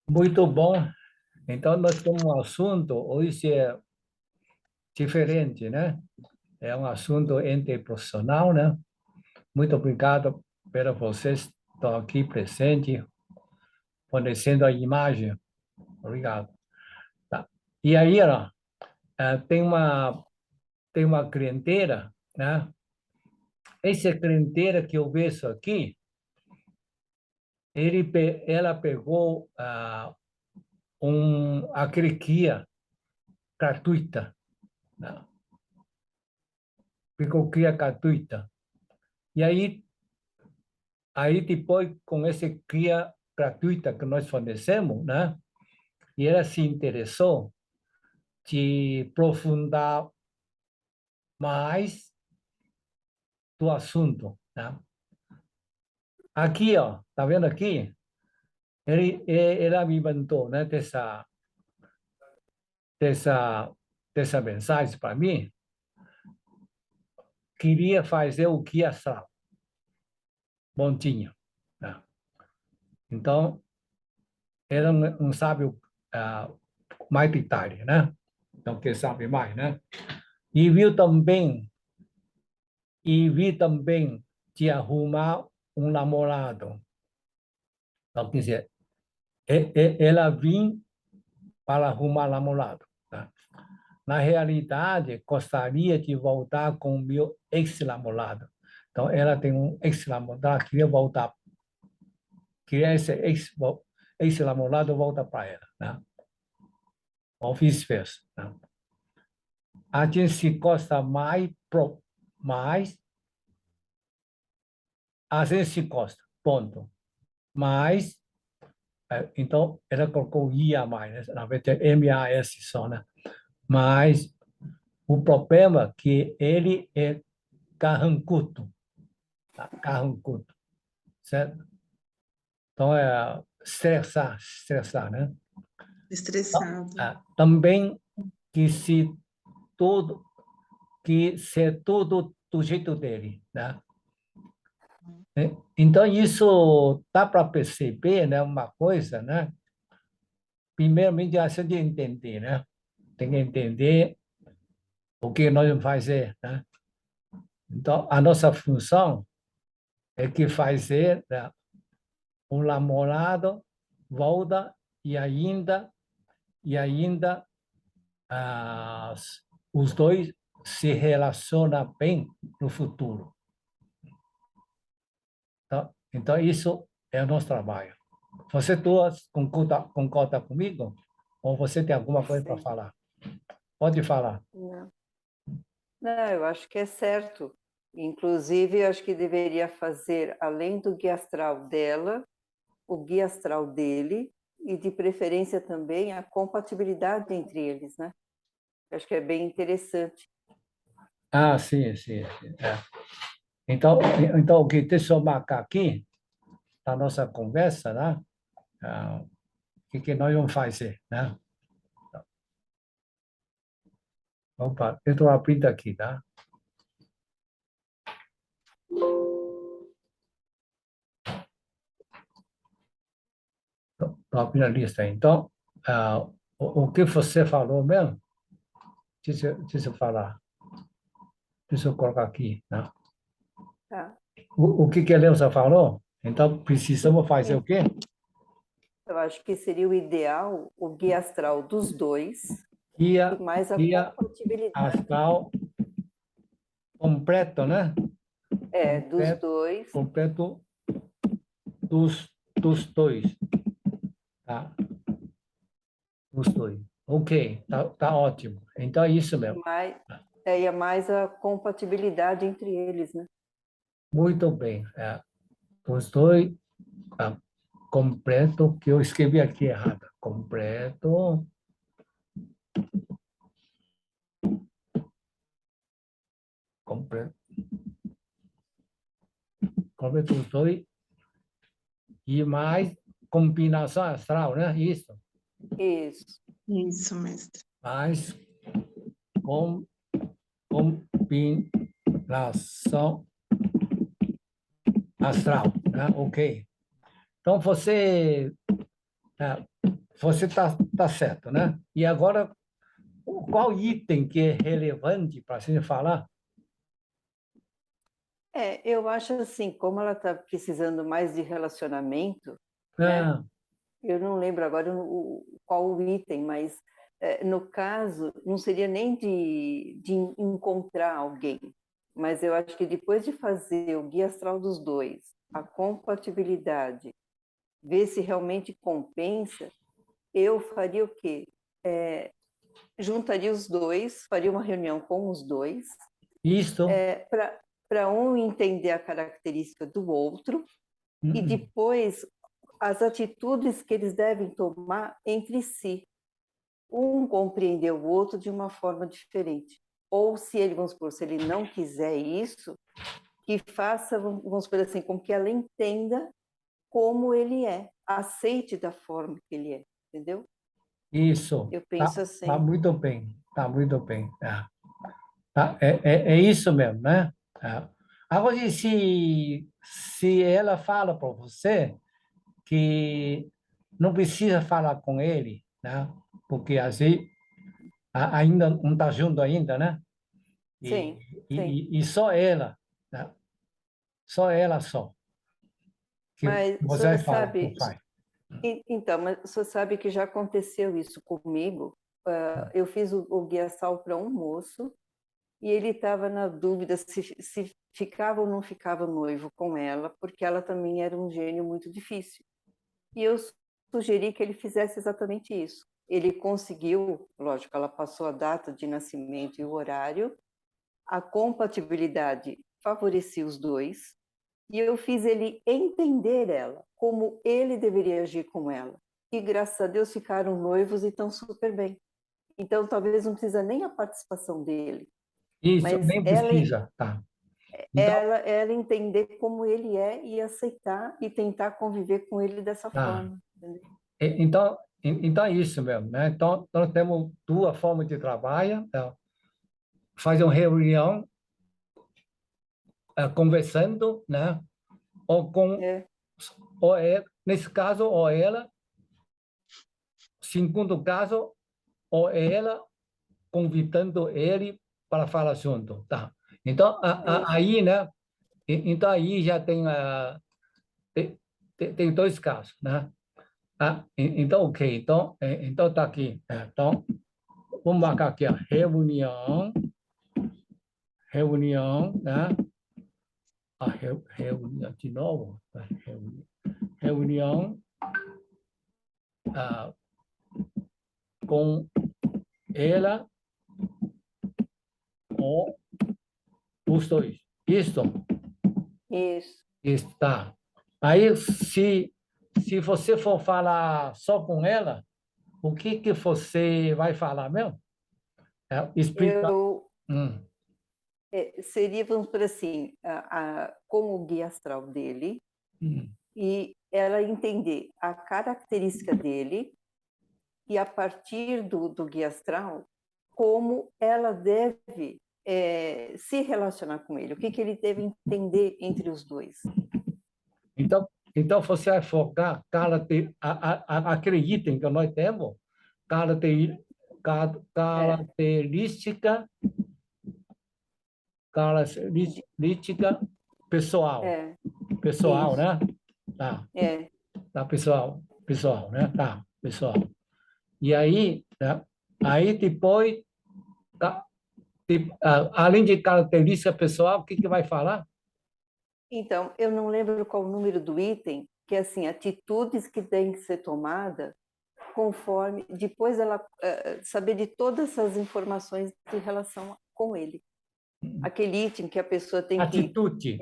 Muito bom. Então, nós temos um assunto, hoje é diferente, né? É um assunto interprofissional, né? Muito obrigado por vocês estão aqui presentes, fornecendo a imagem. Obrigado. Tá. E aí, ó, tem uma clienteira, né? Essa clienteira que eu vejo aqui, ela pegou aquele guia gratuita, né? Pegou guia gratuita. E aí depois, com esse guia gratuita que nós fornecemos, né? E ela se interessou de aprofundar mais do assunto, né? Aqui, ó, tá vendo aqui? Ela me mandou, né, dessa, dessa mensagem para mim. Queria fazer o guia astral, montinho, né? Então, ela não sabe mais detalhe, né? Então, quer saber mais, né? E viu também e vi também de arrumar um namorado. Então, quer dizer, ela vinha para arrumar namorado, tá? Na realidade, gostaria de voltar com o meu ex-namorado. Então, ela tem um ex-namorado, queria voltar, queria esse ex-namorado voltar para ela, né? Ou vice-versa, né? A gente se gosta mais, a gente se gosta, ponto. Mas então, ela colocou IA mais, né? Na verdade, é MAS só, né? Mas o problema é que ele é carrancudo, tá? Carrancudo, certo? Então, estressar, né? Estressado. Também que se tudo, que ser tudo do jeito dele, né? Então, isso dá para perceber, né? Uma coisa, né? Primeiramente, a gente entender, né? Tem que entender o que nós vamos fazer, né? Então, a nossa função é que fazer, né, o namorado volta e ainda ah, os dois se relacionam bem no futuro. Então, isso é o nosso trabalho. Você duas concorda comigo? Ou você tem alguma coisa para Sim. falar? Pode falar. Não. Não, eu acho que é certo. Inclusive, eu acho que deveria fazer, além do guia astral dela, o guia astral dele, e de preferência também a compatibilidade entre eles, né? Eu acho que é bem interessante. Ah, sim, sim, sim. Então, deixa eu marcar aqui a nossa conversa, né? O que nós vamos fazer, né? Opa, eu estou abrindo aqui, tá? Estou abrindo a lista. Então, o que você falou mesmo? Deixa eu falar. Deixa eu colocar aqui, né? Tá? O que a Leusa falou? Então, precisamos fazer o Sim. quê? Eu acho que seria o ideal o guia astral dos dois e Guia, mais a guia compatibilidade. astral completo, né? Dos Completo, dois. completo dos dois, tá? Dos dois. Ok, tá ótimo. Então, é isso mesmo. E é mais a compatibilidade entre eles, né? Muito bem. Os dois, ah, completo, que eu escrevi aqui errado. Completo, completo, completo os dois. E mais combinação astral, né? Isso. Isso. Isso, mestre. Mais combinação astral, né? Ok. Então, você você tá certo, né? E agora, qual item que é relevante para a gente falar? Eu acho assim, como ela está precisando mais de relacionamento, né? Ah, Eu não lembro agora qual o item, mas no caso, não seria nem de encontrar alguém, mas eu acho que depois de fazer o guia astral dos dois, a compatibilidade, ver se realmente compensa, eu faria o quê? Juntaria os dois, faria uma reunião com os dois, isso. para um entender a característica do outro, e depois as atitudes que eles devem tomar entre si. Um compreender o outro de uma forma diferente. Ou se ele, vamos supor, se ele não quiser isso, que faça, vamos supor assim, com que ela entenda como ele é, aceite da forma que ele é, entendeu? Isso. Eu penso assim. Tá muito bem. Tá muito bem. É isso mesmo, né? Agora, se ela fala para você que não precisa falar com ele, né? Porque assim ainda não está junto ainda, né? E, Sim, sim. e só ela, né? Só ela só que Mas o você senhor vai falar, sabe, faz. então, mas o senhor sabe que já aconteceu isso comigo. Eu fiz o guia astral para um moço e ele estava na dúvida se ficava ou não ficava noivo com ela, porque ela também era um gênio muito difícil. E eu sugeri que ele fizesse exatamente isso. Ele conseguiu, lógico, ela passou a data de nascimento e o horário, a compatibilidade favorecia os dois, e eu fiz ele entender ela, como ele deveria agir com ela. E graças a Deus ficaram noivos e estão super bem. Então talvez não precisa nem a participação dele, Isso, mas nem precisa, tá? Então, ela entender como ele é e aceitar e tentar conviver com ele dessa tá. forma. Entendeu? Então é isso mesmo, né? Então, nós temos duas formas de trabalho, né? Faz uma reunião conversando, né? Ou com, É, nesse caso, ou ela, segundo caso, ou ela convidando ele para falar junto, tá? Então, isso. aí, né? Então, aí já tem, tem dois casos, né? Então, ok. Então, tá aqui. Então, vamos marcar aqui, ó, reunião, né? Reunião de novo. Reunião ah, com ela ou os dois. Isso Isso. está. Aí, se você for falar só com ela, o que você vai falar mesmo? Explica. Eu Hum, seria, vamos por assim, com o guia astral dele hum. e ela entender a característica dele e a partir do guia astral como ela deve se relacionar com ele, o que ele deve entender entre os dois. Então, você vai focar aquele item que nós temos, caracter- É, característica, de- característica pessoal. é, Pessoal, isso. né? Tá, É. tá, pessoal, né? Tá, pessoal. E aí, né? Aí depois, tá, além de característica pessoal, o que vai falar? Então, eu não lembro qual o número do item, que é assim, atitudes que têm que ser tomadas conforme, depois ela saber de todas essas informações de relação com ele. Aquele item que a pessoa tem que, Atitude,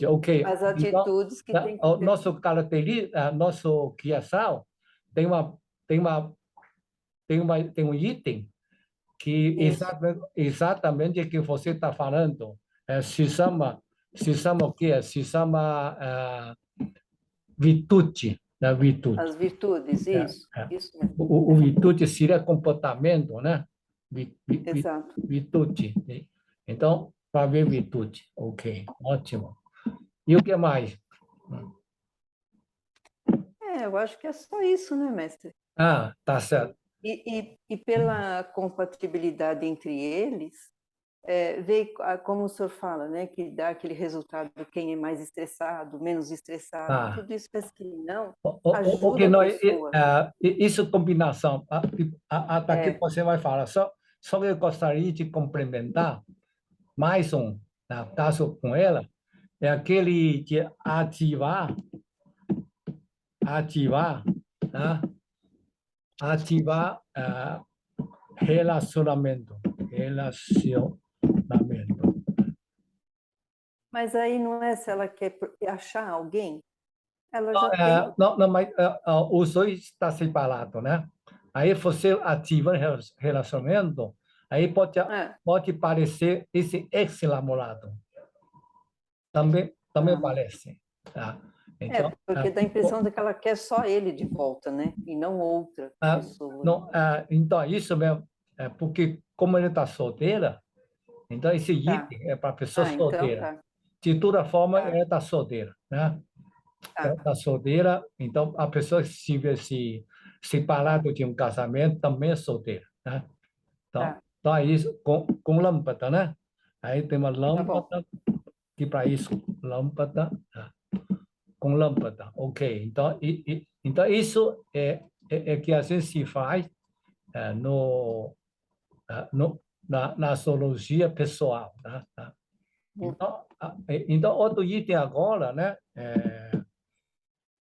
ok. as Então, atitudes que tem que o ter. nosso criação tem uma, tem uma, tem um item que Isso, exatamente o que você está falando. Se chama o quê? Se chama virtude, né? Virtude. as virtudes, É, é. isso mesmo. O virtude seria comportamento, né? Exato. Virtude. Então, para ver virtude. Ok, ótimo. E o que mais? eu acho que é só isso, né, mestre? Ah, tá certo. E pela compatibilidade entre eles, como o senhor fala, né, que dá aquele resultado de quem é mais estressado, menos estressado, Ah, tudo isso parece que não o que ajuda a nós, pessoa. isso combinação, até que É. você vai falar, só eu gostaria de complementar mais um, caso com ela, é aquele de ativar, tá? Ativar relacionamento. Mas aí não é se ela quer achar alguém, ela já tem. Não, mas os dois está separado, né? Aí você ativa relacionamento, aí É. pode parecer esse ex-namorado. Também Ah. parece, tá? Então, Porque dá a impressão de que ela quer só ele de volta, né? E não outra pessoa. não, então isso mesmo, porque como ele está solteira, então esse Tá. item é para a pessoa Então solteira. tá. De toda forma, Tá. ela está solteira, né? Ela Tá. está solteira, então a pessoa se tiver se separado de um casamento também é solteira, né? Tá. Então é isso com lâmpada, né? Aí tem uma Tá bom. lâmpada que para isso lâmpada, com lâmpada, ok? Então isso é que a gente se faz no, na astrologia pessoal, né? Então outro item agora, né?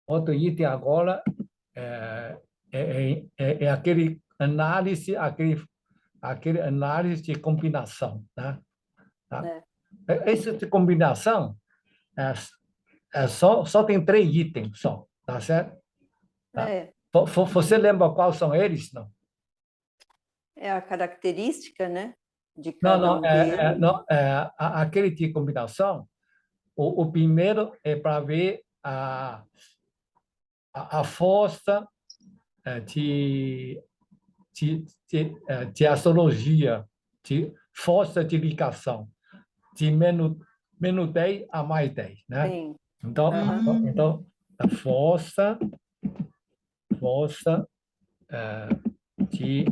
Outro item agora é aquele análise, aquele análise de combinação, né? Tá? É. Essa de combinação só tem 3 itens só, tá certo? Tá? É. Você lembra quais são eles? Não, É a característica, né? De não, cada não, um deles. não aquele de combinação. O primeiro é para ver a força de de astrologia, de força de ligação, de menos 10 a mais 10, né? Sim. Então, Aham. a força de,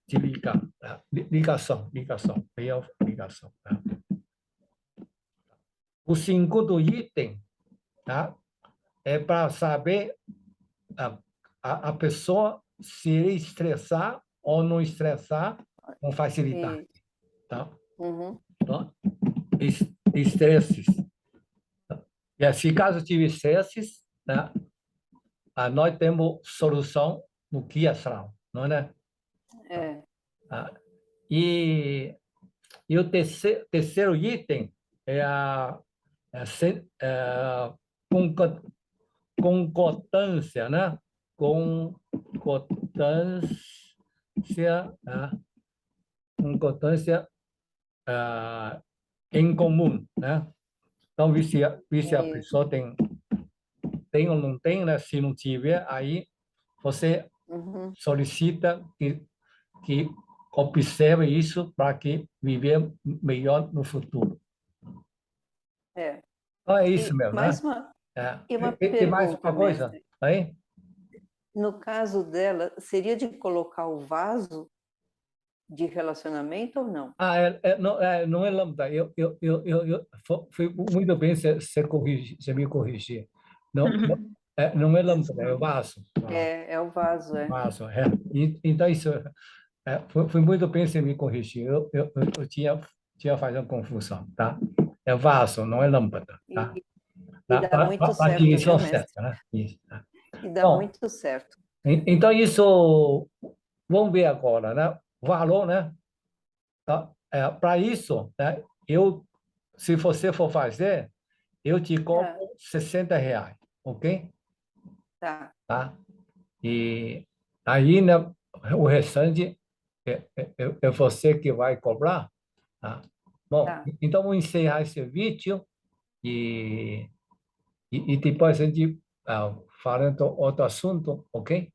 de ligar, ligação, real ligação. Tá? O segundo item, tá? É para saber a, a pessoa se estressar ou não estressar com facilidade. E, Tá? uhum. Então, estresses. E assim, caso tiver estresses, né, nós temos solução no Guia Astral, não é? É. Ah, e o terceiro item é a concordância, né? Concordância, concordância em comum, né? Então, se a E, pessoa tem ou não tem, né? Se não tiver, aí você uhum. solicita que observe isso para que viver melhor no futuro. É. Então, é isso E mesmo, né? e uma E mais pergunta, uma coisa? mestre. Aí? No caso dela, seria de colocar o vaso de relacionamento ou não? Não é lambda. Foi muito bem você me corrigir. Não é Isso lambda, é não. vaso. É o vaso, é. Vaso, é. Então, isso foi muito bem você me corrigir. Eu tinha fazendo confusão, tá? É vaso, não é lâmpada, tá? E dá muito A certo, viu, direção mestre? certa, né? Isso, tá? E dá Bom, muito certo. então isso, vamos ver agora, né? O valor, né? Tá? Para isso, né? Se você for fazer, eu te cobro É, R$ 60, ok? tá. Tá? E aí, né, o restante é você que vai cobrar, tá? Bom, Tá. então vou encerrar esse vídeo e depois a gente fala outro assunto, ok?